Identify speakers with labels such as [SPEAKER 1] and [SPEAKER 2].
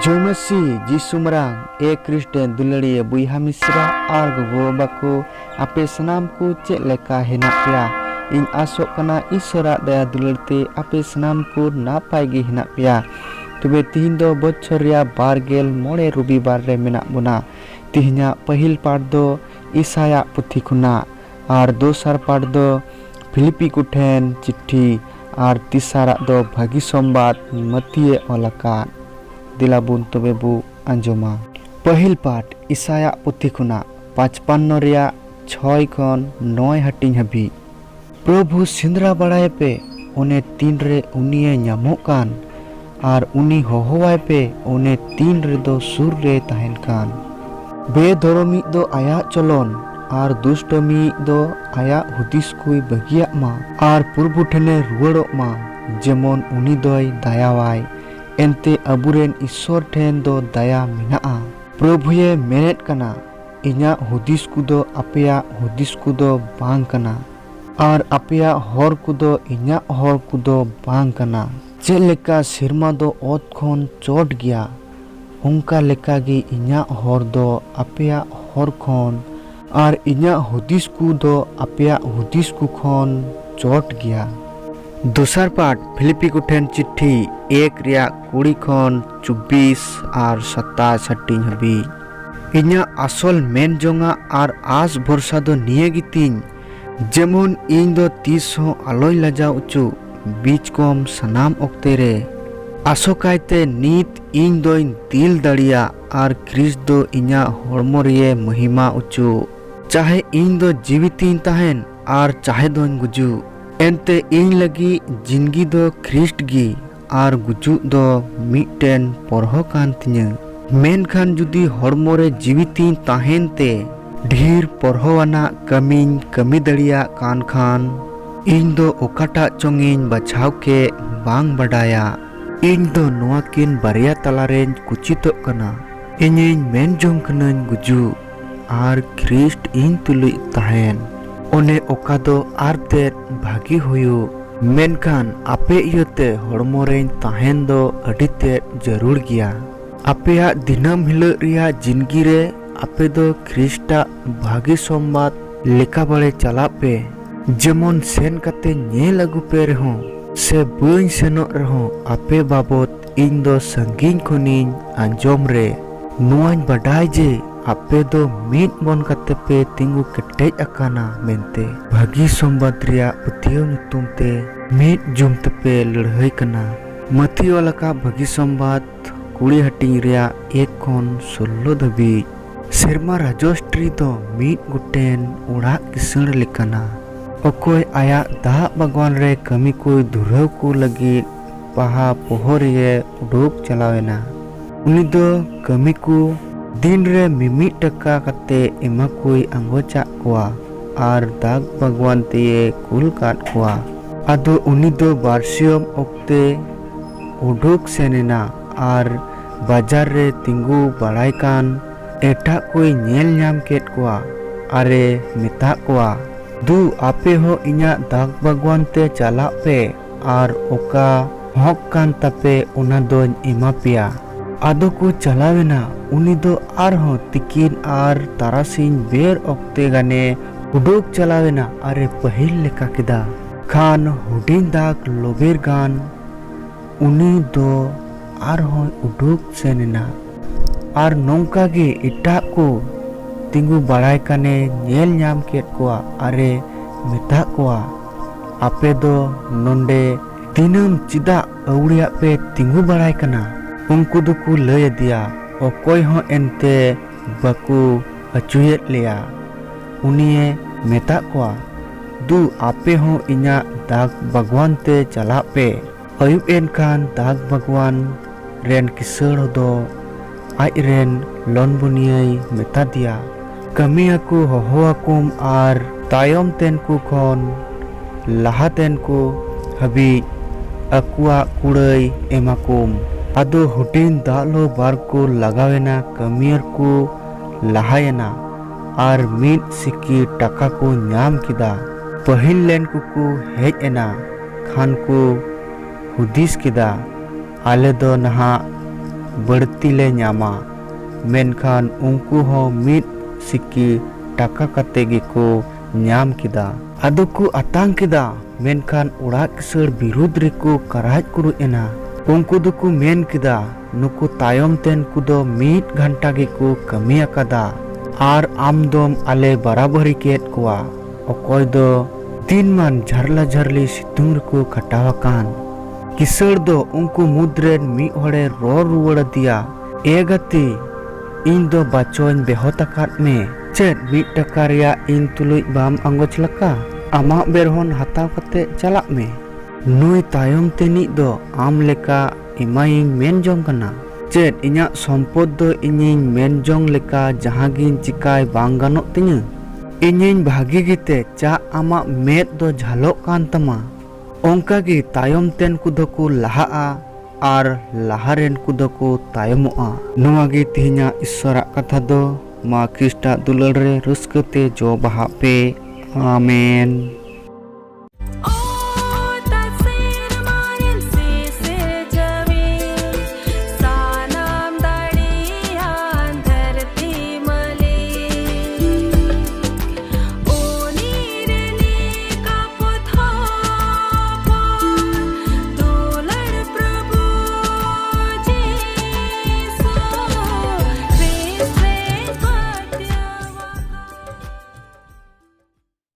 [SPEAKER 1] जोमसी जिसुमरांग ए Christian दुलड़िया बुहा Mishra और गगो बाको आपे सनाम को चेक लेका हेना पेया इन आसोक कना ईश्वरा दया दुलड़ते आपे सनाम को नापाय गे हेना पेया। तबे तिहिन दो बच्छर रिया बारगेल मोड़े रविवार रे मेना बुना तिहिना पहिल पाठ दो ईसाया पुथी खुना और दोसर पाठ दो फिलिपी कुठेन चिट्ठी और तीसरा दो भागी संबाद मतिये ओलकान दिलाबुन तबे बु आंजमा। पहिल पाठ ईसाया पुथी खुना 55 रिया 6 खन 9 हटिंग हबी। प्रभु सिंद्रा बड़ाए पे उन्हें 3 रे उनिये ᱧᱟᱢᱚᱜ कान और उनी होहवाय पे उन्हें 3 रे दो सुर रे तहन कान। बेधर्मी दो आया चलन और दुष्टमी दो आया हुदिस कुई बगिया मा और प्रभु ठने रुवाड़ोग मा जेमन उनी दोय दयावाय एनते अबुरेन ईश्वर ठेन दो दया मेनाआ। प्रभुये मेनेट कना इन्या हुदिस कुदो आपेया हुदिस कुदो बांग कना और आपेया हर कुदो इन्या हर कुदो बांग कना। चेक लेका सिरमा दो ओत खन चोट गया उनका लेका गी इन्या हर दो आपेया हर खन और इन्या हुदिस कुदो आपेया हुदिस कु खन चोट गया। दोसर पाठ फिलिपी कुठेन चिट्ठी 1 रिया 20 खन 24 और 27 हटिंग हबी। इन्या आसल मेन जोंगा और आस भरसा दो निये गितिन जेमन इन दो तीस हो आलोय लजाव उचु बीच कम सनाम ओक्ते रे आसोकायते नीत इन दो दिल दड़िया और क्रिस्ट दो इन्या हड़मो रिये महिमा उचु चाहे इन दो जीवितिन तहन और चाहे दो गुजु एनते इन लगी जिंदगी दो क्रिस्ट गी और गुजु दो मिटन परहो कान तिnya मेनखान जुदी हड़मो रे जीवितिन तहन ते ढेर परहोवाना कमिन कमी दड़िया कान खान इन दो ओकाटा चोंगिन बचाव के बांग बडाया। इन दो नोआ किन बारिया तलारेन कुचितो कना इनिन मेन जोंग कनन गुजु और क्रिस्ट इन तुलुई तहन ओने ओका दो आरते भागी हुयु मेनखान आपे इयोते हड़मो रेन तहन दो अडिते जरूर गया। आपेया दिनम हिलो रिया जिंदगी रे आपे दो क्रिस्टा भागी संबाद लेका बड़े चला पे जेमन सेन कते नेल अगु पे रहो से बई सेनो रहो आपे बाबत इन दो संगीन खुनिन आंजोम रे नुआन बडाय जे आपे दो मीट मन कते पे तिंगु केटेज अकाना मेनते भागी संबाद रिया पुथियो नुतुम ते मीट जुमते पे लड़हई कना। मथी वाला भागी संबाद 20 हटिंग रिया 1 खन 16 धबी। सेरमा राजस्ट्री दो मीट गुटेन उड़ा किसण लेकाना अकोय आया दा बागवान रे कमी कोई धुरव को लगी पहा पोहरिये उडोक चलावेना उनी दो कमी को दिन रे मिमी टका कते एमा कोई अंगोचा कोआ और दाग भगवान ते कुल काट कोआ आदो उनी दो बारसियम ओक्ते उडोक सेनेना और बाजार रे तिंगु बड़ाई कान एटा कोई नेल नाम केट कोआ अरे मेता कोआ दू आपे हो इन्या दाग भगवान ते चला पे और ओका हक कान तपे उना दो एमा पिया आदो को चलावेना उनी दो आर हो तिकिन और तारासिन बेर ओक्ते गाने उडोक चलावेना अरे पहिल लेका किदा खान हुडिन दाग लोबेर गान उनी दो आर हो उडोक सेनेना और नौका गे इटा को तिंगु बड़ाई काने नेल नाम केट कोआ अरे मेता कोआ आपे दो नोंडे दिनम चिदा अवड़िया पे तिंगु बड़ाई कना उनको दो को लय दिया और कोई हो एनते बकु अचुयत लिया उनिये मेता कोआ दू आपे हो इन्या दाग भगवान ते चला पे अयुब एन खान दाग भगवान रेन किसड़ दो आई रेन लोन बुनियाई मेता दिया कमिया को होहुआकुम और तायम तेन को खन लाहा तेन को हबी अकुआ कुड़ई एमाकुम आदो हुटिन दालो बार को लगावेना कमियर को लाहायना और मिट सिक्की टका को नाम किदा पहिल लेन को हेज एना खान को हुदिस किदा आले दो नहा बढ़ती ले ᱧᱟᱢᱟ मेनखान उनको हो मिट सिक्की टाका कते गेको ᱧᱟᱢ केदा आदो को आतांग केदा मेनखान ओड़ाग किसड़ विरुद्ध रेको कराज कुरु एना उनको दुको मेन केदा नुको तायम तेन कुदो मिट घंटा गेको कमी अकादा आर आमदोम आले बराबरी केत कोआ अकोय दो दिन मान झरला झरली सितुंग रेको खटावाकान किसड़ दो उनको मुद्रेन मी होड़े रोर रुवड़ दिया ए गति इन दो बाचोन बेहोताकात में चेत मिट टका रिया इन तुलुई बाम अंगोच लका आमा बेरहोन हताव कते चलाक में नुई तायम तेनी दो आम लेका इमाइंग मेन जोंग कना चेत इन्या सम्पद दो इन्yiñ मेन जोंग लेका जहां गिन चिकाय बांग गानोक तिña इन्yiñ भागी गिते चा आमा मेद दो झालोक कान तमा ओंका गी तायम तेन कुदो को लाहा आर लाहारेन कुदो को तायमोआ नुआ गी तिहिña ईश्वरा कथा दो मा ख्रिस्टा दुलार रे रस्कते जो बाहा पे आमेन।